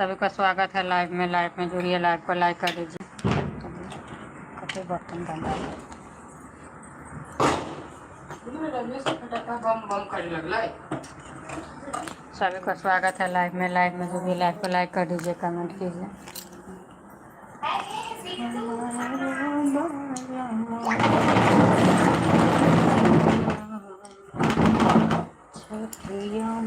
सभी का स्वागत है लाइव में जुड़िए, लाइव को लाइक कर दीजिए। कटे बर्तन गंदा सभी का स्वागत है लाइव में जुड़िए, लाइव को लाइक कर दीजिए, कमेंट कीजिए। छठियों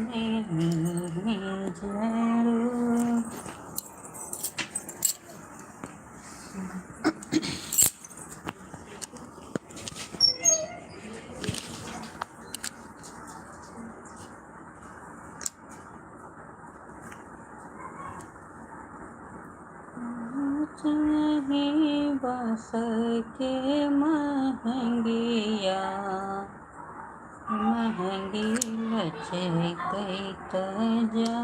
में बस के महंगिया महंगी लचे कई तजा।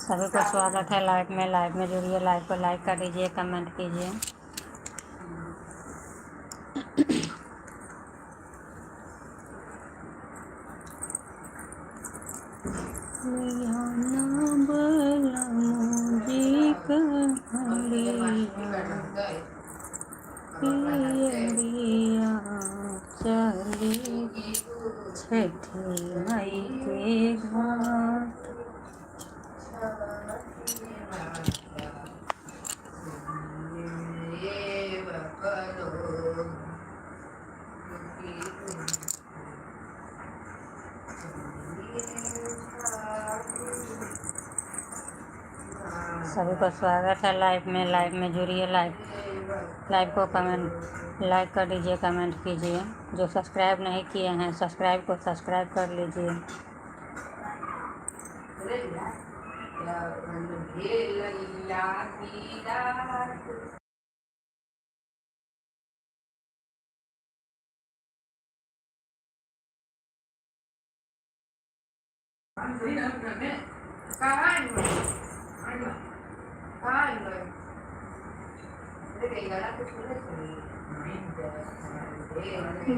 सभी को स्वागत है लाइव में जुड़िए, लाइव को लाइक कर दीजिए, कमेंट कीजिए। चली छठी मई के घाट। सभी को स्वागत है लाइव में जुड़िए, लाइव को कमेंट लाइक कर दीजिए, कमेंट कीजिए। जो सब्सक्राइब नहीं किए हैं सब्सक्राइब कर लीजिए।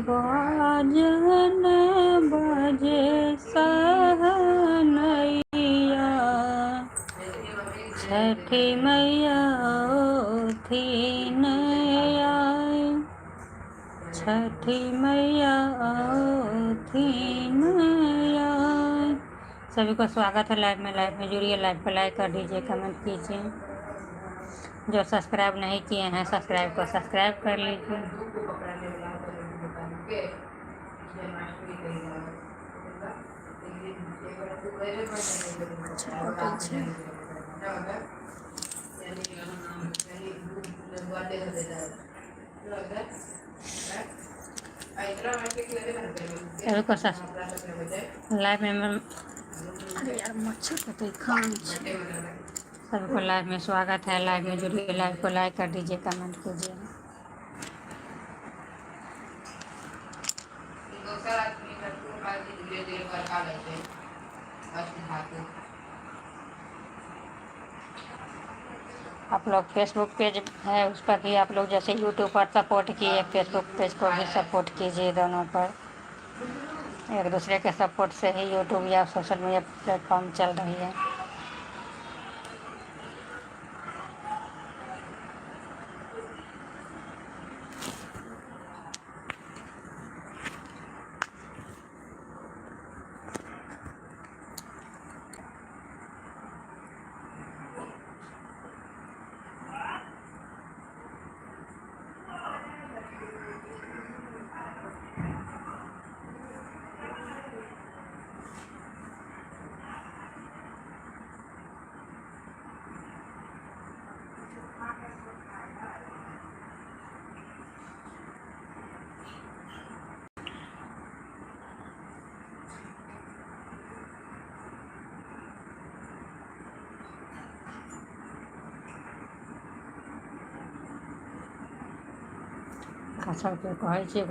बाजन बजे सहनैया छठी मैया थीन आए, छठी मैया थीन आए। सभी को स्वागत है लाइव में जुड़िए, लाइव को लाइक कर दीजिए, कमेंट कीजिए। जो सब्सक्राइब नहीं किए हैं सब्सक्राइब कर लीजिए। लाइव में अरे यार मच्छर कटे खान। सबको लाइव में स्वागत है, लाइव में जुड़िए, लाइव को लाइक कर दीजिए, कमेंट कीजिए। आप लोग फेसबुक पेज है उस पर भी आप लोग जैसे यूट्यूब पर सपोर्ट किए, फेसबुक पेज को भी सपोर्ट कीजिए। दोनों पर एक दूसरे के सपोर्ट से ही यूट्यूब या सोशल मीडिया प्लेटफॉर्म चल रही है। सबके कहै छियै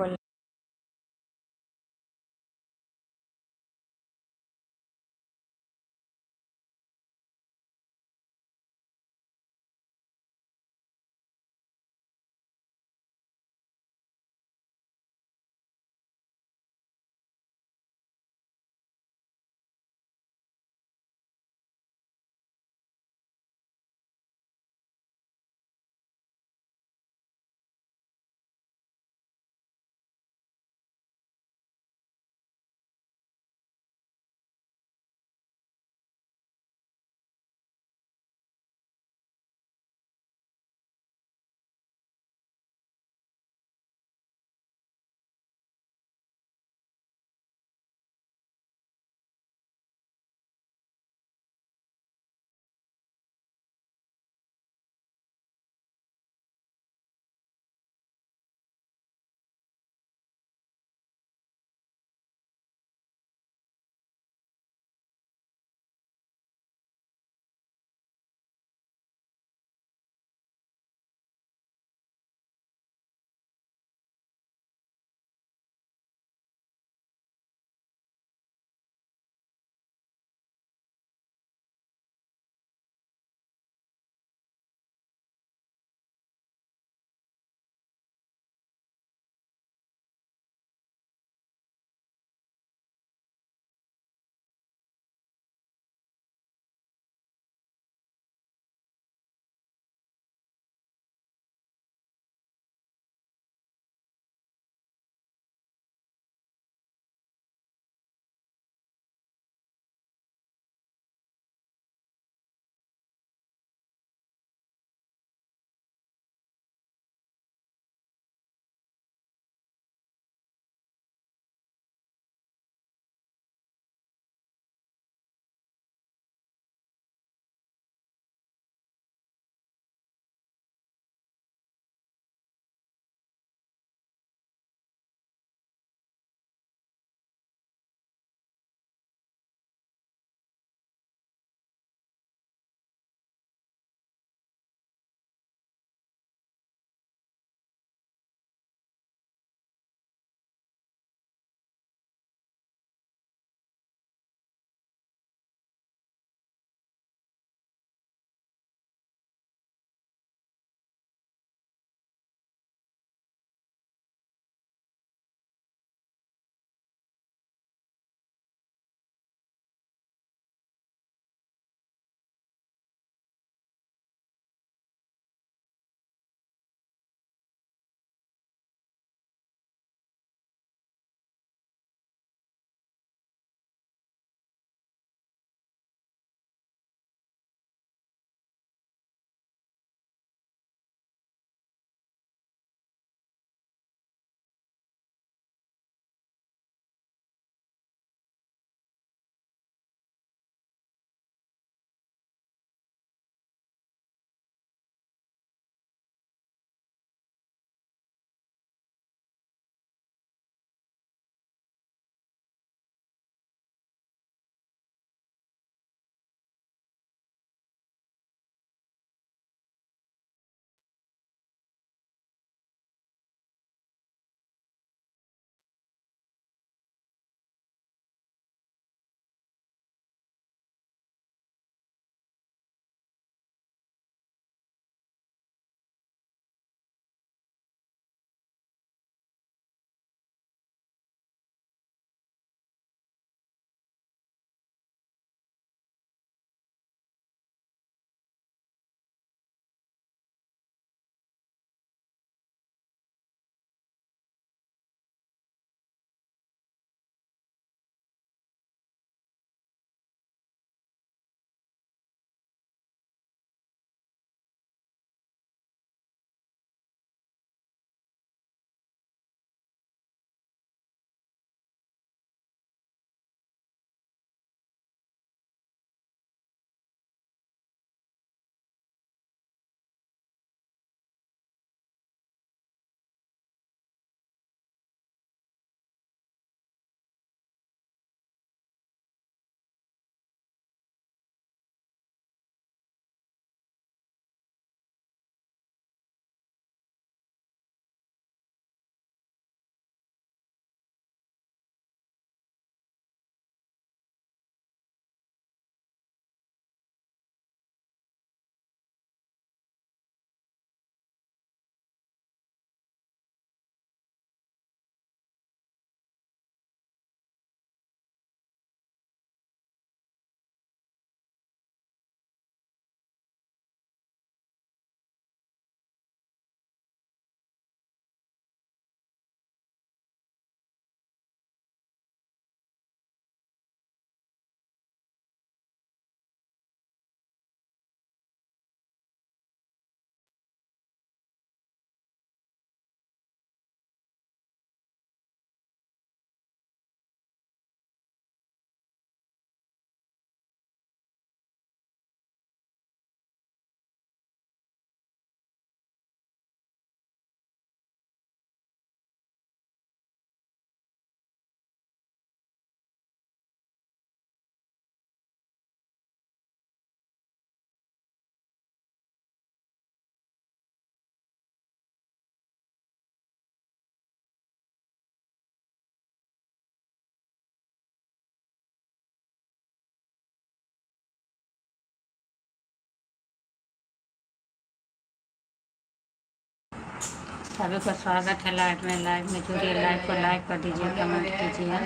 सभी को स्वागत है लाइव में जुड़िए, लाइव को लाइक कर दीजिए, कमेंट कीजिए।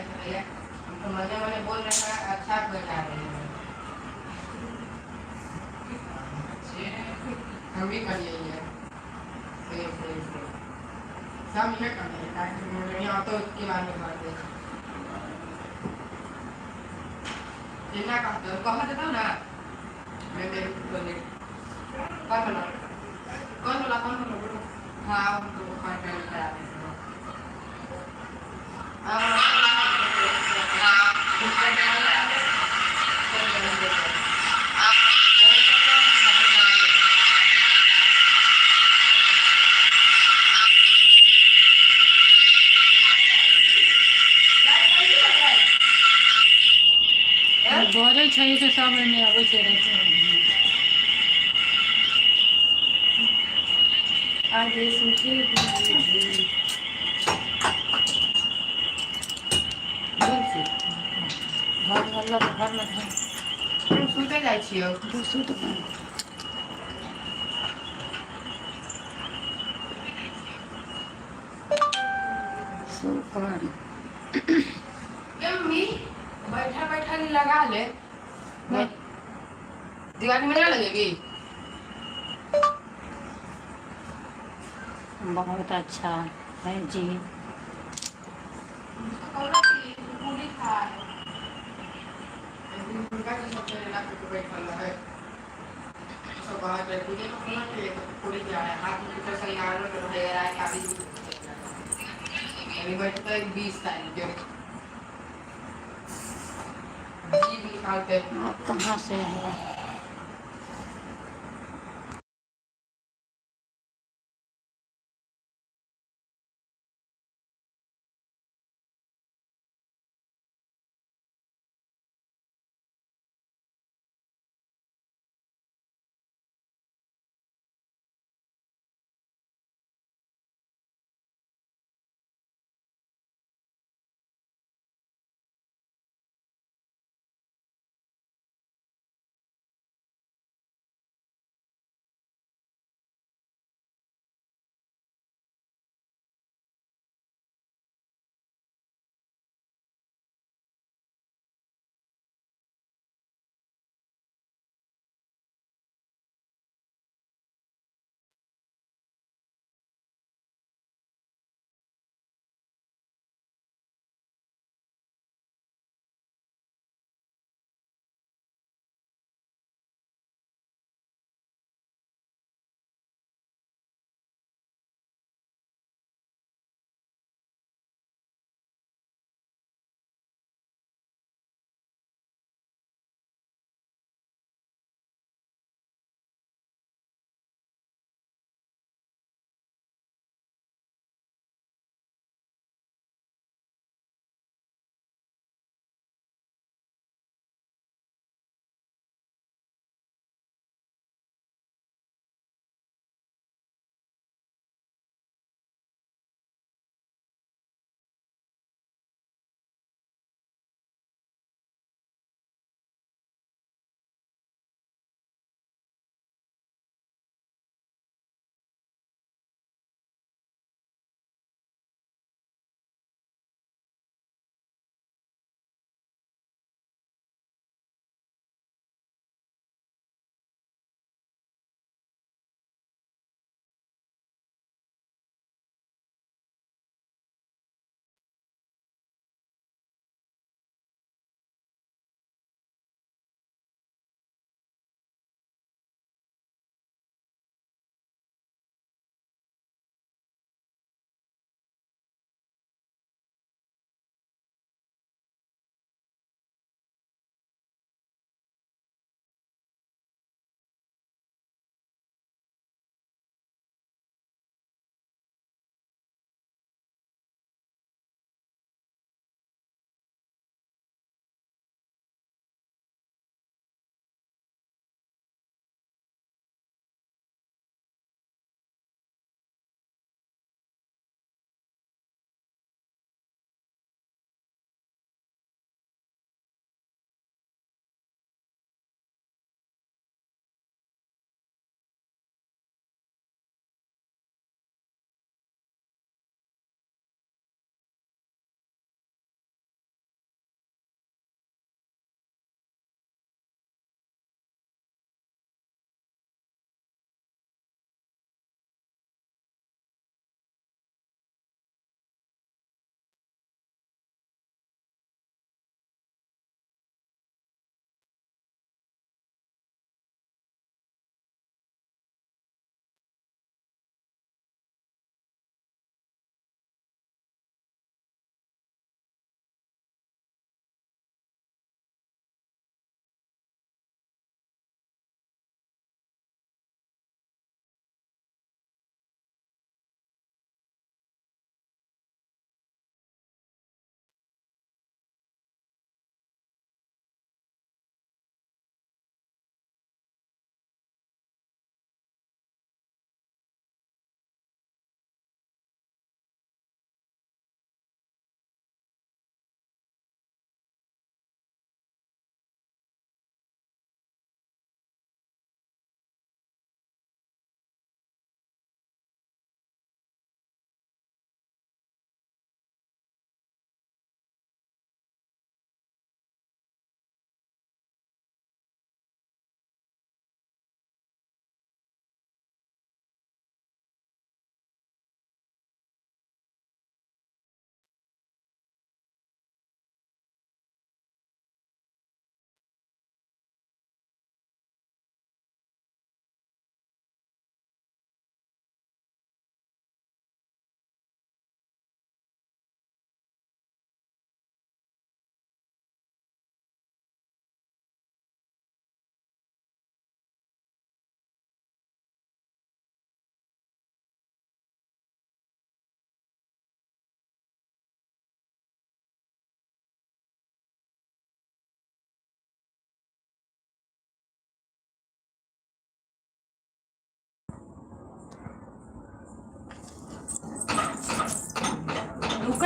बोल रहे हैं अच्छा बता रही है, हम भी कर लिए सब ये कर लिए ताकि यहाँ तो उसके बारे में बात है जितना कहा देता ना मैं मेरे बोले कौन बोला बोलो हाँ उनको खाना करा बोले छै से सब में आबै छै आगे सूखे घर में सुते जाइ छियै बैठा बैठा लगा ले दिवाली में ना लगेगी। बहुत अच्छा है जी। बैठता 20 तारीख कहाँ से है।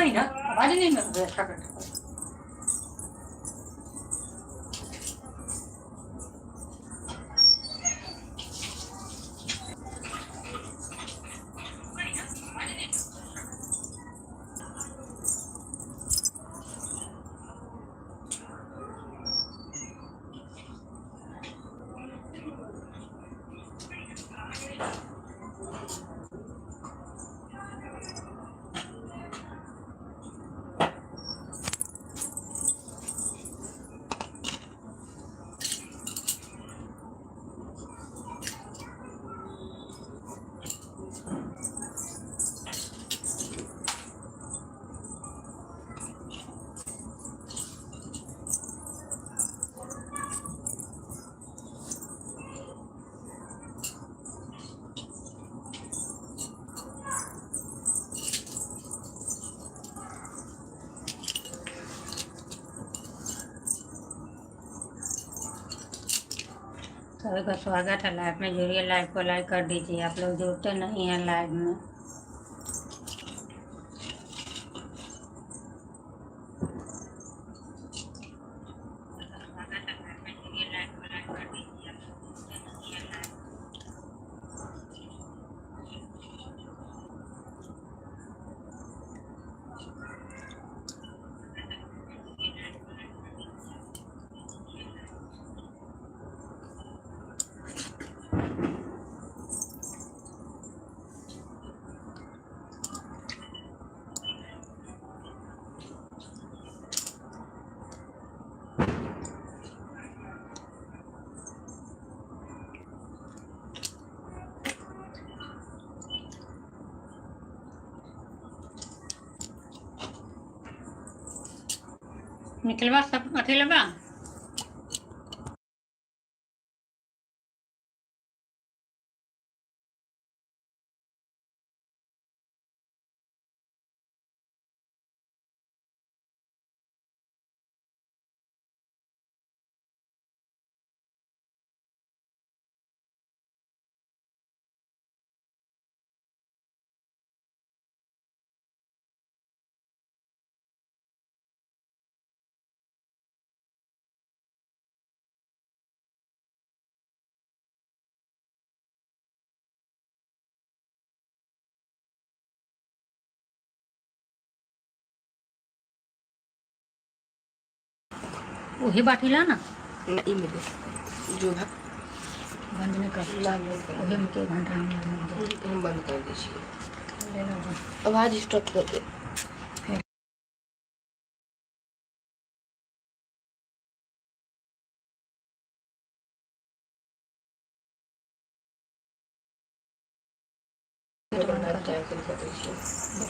नहीं ना, आवाज नहीं मिल रही है। सभी का स्वागत है लाइव में। जुड़िए, लाइव को लाइक कर दीजिए। आप लोग जुड़ते नहीं हैं लाइव में। निकलवा सब अथी लबा। वही बाटी ला ना, नहीं मिले जो बंद नहीं कर। वही में के घंटा में बंद कर दीजिए, ले लो। आवाज स्टॉप कर दे।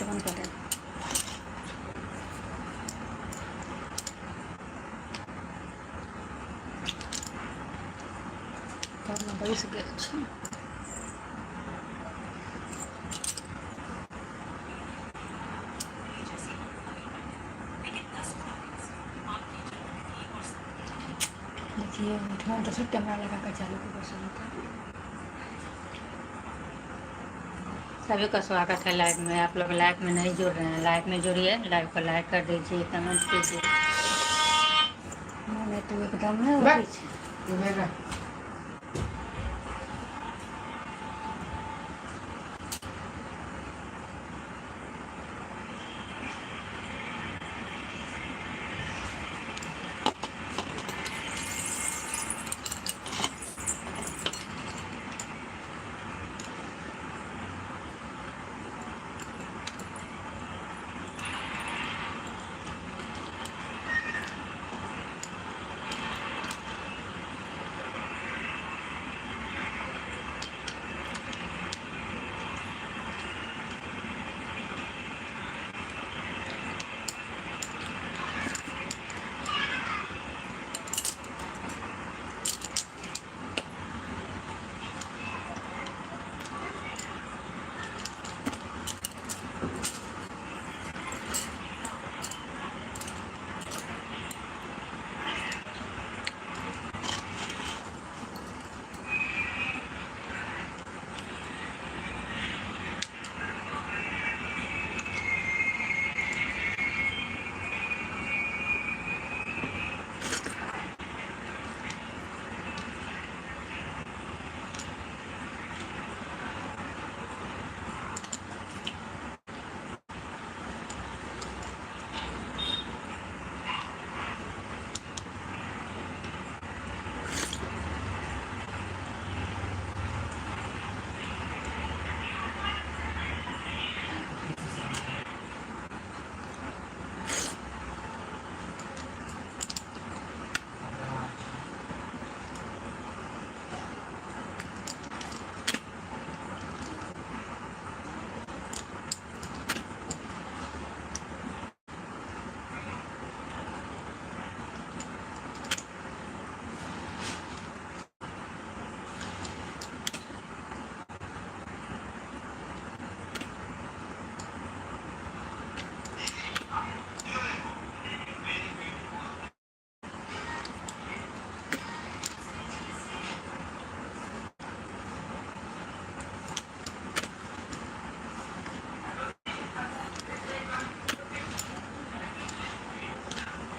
बंद कर दे। करना बड़ी से अच्छा। देखिए उठा तो सब कैमरा लगा कर चालू कर सभी का स्वागत है लाइव में। आप लोग लाइव में नहीं जुड़ रहे हैं, लाइव में जुड़िए। लाइव को लाइक कर दीजिए, कमेंट कीजिए। मैंने तो एकदम है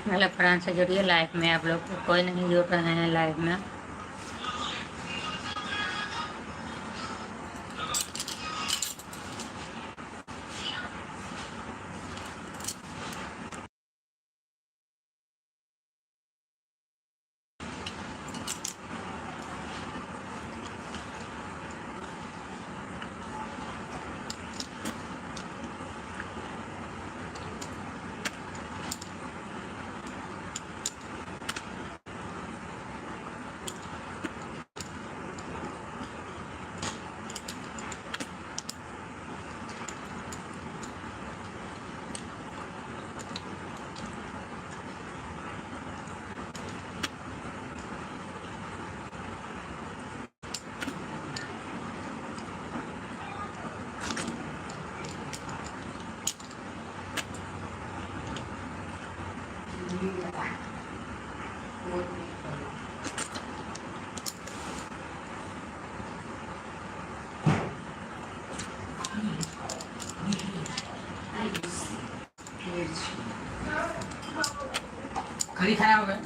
पहले फ्रेंड से जुड़िए लाइफ में, आप लोग कोई नहीं जुड़ रहे हैं लाइफ में। खरी खाना हो गया।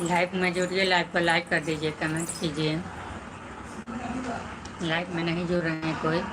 लाइव में जुड़िए, लाइव पर लाइक कर दीजिए, कमेंट कीजिए। लाइव में नहीं जुड़ रहे हैं कोई।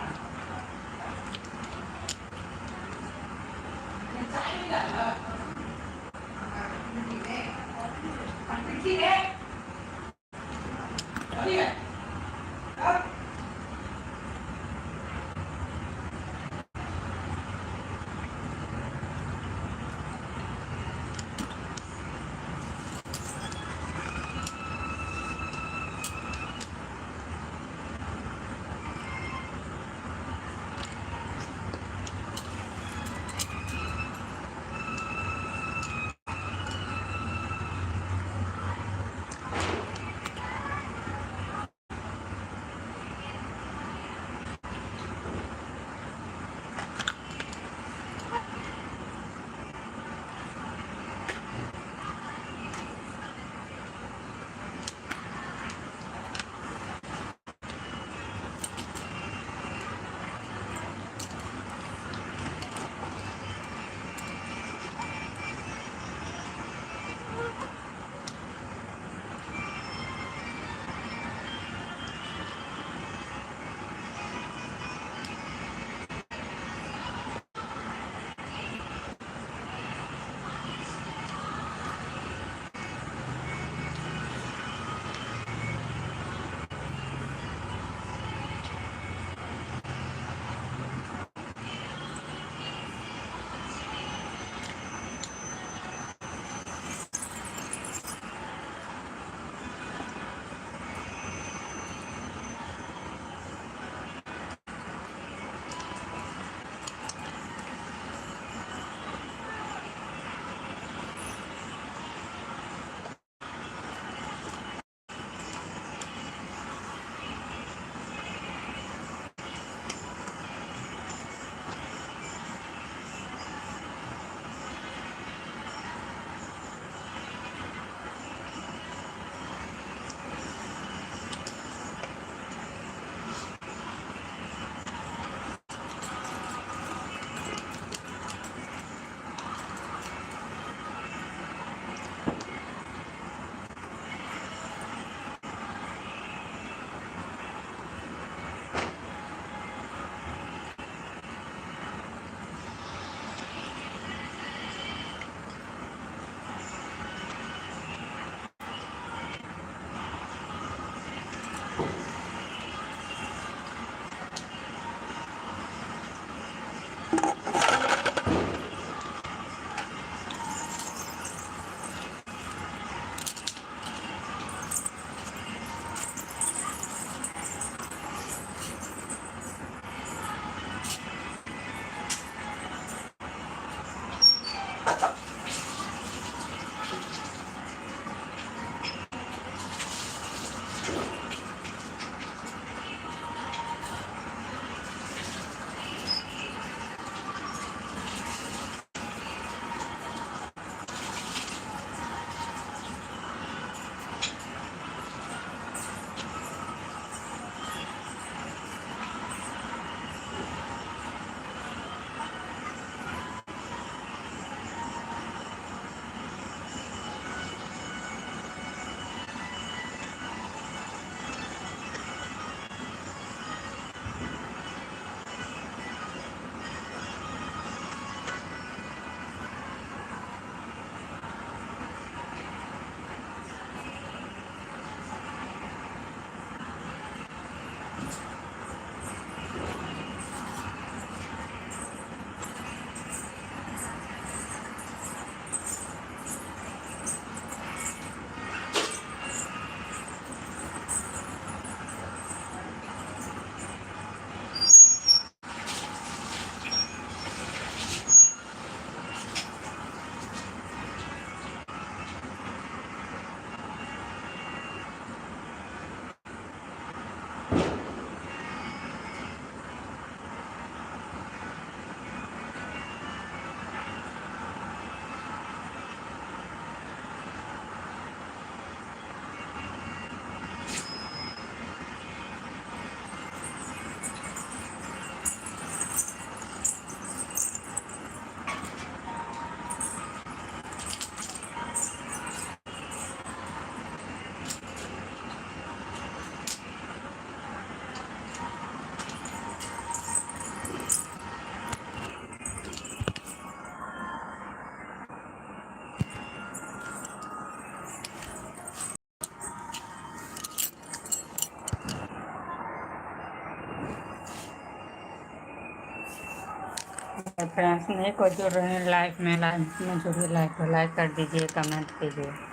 फ्रेंड्स नहीं कोई जुड़ रहे हैं लाइव में जुड़िए, लाइव को लाइक कर दीजिए, कमेंट कीजिए।